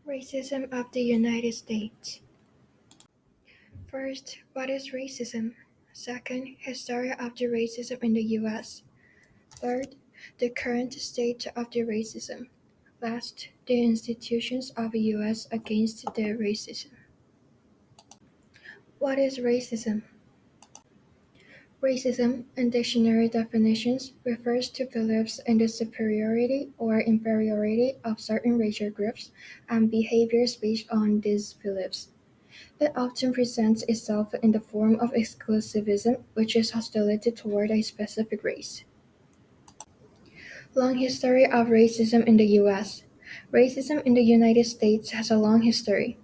Racism of the United States. First, what is racism? Second, history of the racism in the US. Third, the current state of the racism. Last, the institutions of the US against the racism. What is racism? Racism, in dictionary definitions, refers to beliefs in the superiority or inferiority of certain racial groups and behaviors based on these beliefs. It often presents itself in the form of exclusivism, which is hostility toward a specific race. Long history of racism in the US. Racism in the United States has a long history.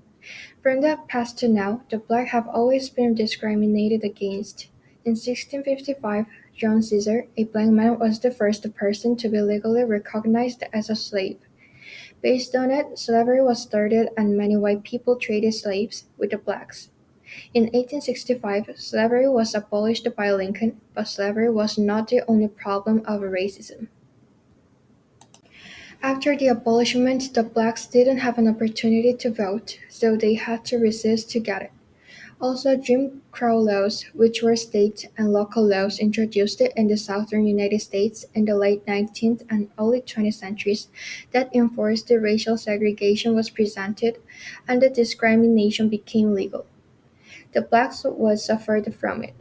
From the past to now, the black have always been discriminated against. In 1655, John Caesar, a black man, was the first person to be legally recognized as a slave. Based on it, slavery was started and many white people traded slaves with the blacks. In 1865, slavery was abolished by Lincoln, but slavery was not the only problem of racism. After the abolishment, the blacks didn't have an opportunity to vote, so they had to resist to get it. Also, Jim Crow laws, which were state and local laws introduced in the southern United States in the late 19th and early 20th centuries that enforced the racial segregation was presented, and the discrimination became legal. The blacks would suffer from it.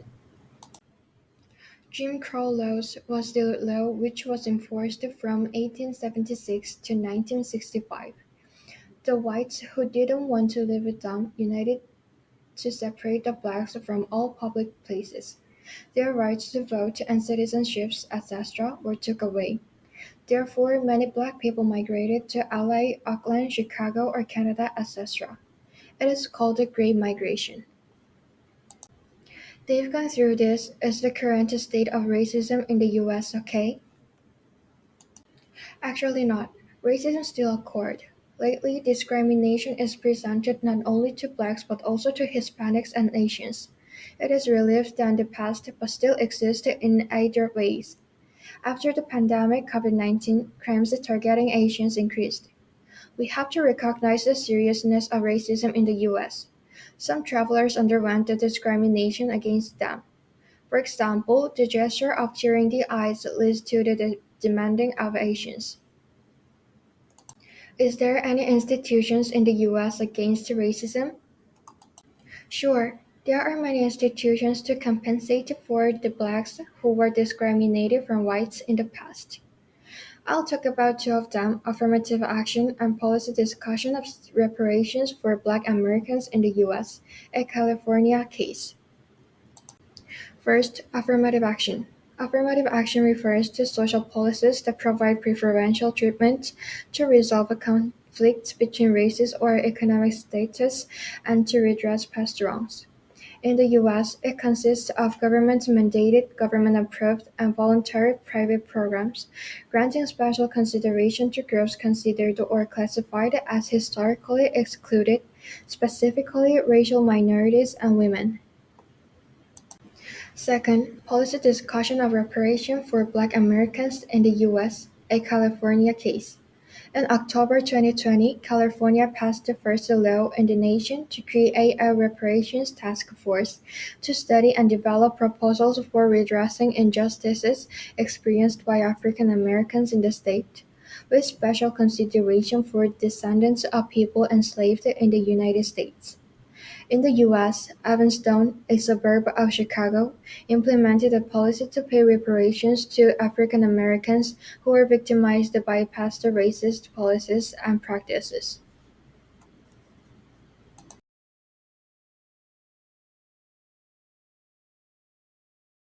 Jim Crow laws was the law which was enforced from 1876 to 1965. The whites who didn't want to live with them united to separate the blacks from all public places. Their rights to vote and citizenships, etc., were took away. Therefore, many black people migrated to LA, Oakland, Chicago, or Canada, etc. It is called the Great Migration. They've gone through this. Is the current state of racism in the US okay? Actually not. Racism still occurred. Lately, discrimination is presented not only to blacks but also to Hispanics and Asians. It is relieved than the past but still exists in either ways. After the pandemic COVID-19, crimes targeting Asians increased. We have to recognize the seriousness of racism in the US. Some travelers underwent the discrimination against them. For example, the gesture of tearing the eyes leads to the demanding of Asians. Is there any institutions in the US against racism? Sure, there are many institutions to compensate for the blacks who were discriminated from whites in the past. I'll talk about two of them: affirmative action and policy discussion of reparations for black Americans in the US, a California case. First, affirmative action. Affirmative action refers to social policies that provide preferential treatment to resolve a conflict between races or economic status and to redress past wrongs. In the US, it consists of government-mandated, government-approved, and voluntary private programs, granting special consideration to groups considered or classified as historically excluded, specifically racial minorities and women. Second, policy discussion of reparation for Black Americans in the U.S., a California case. In October 2020, California passed the first law in the nation to create a reparations task force to study and develop proposals for redressing injustices experienced by African Americans in the state, with special consideration for descendants of people enslaved in the United States. In the US, Evanston, a suburb of Chicago, implemented a policy to pay reparations to African Americans who were victimized by past racist policies and practices.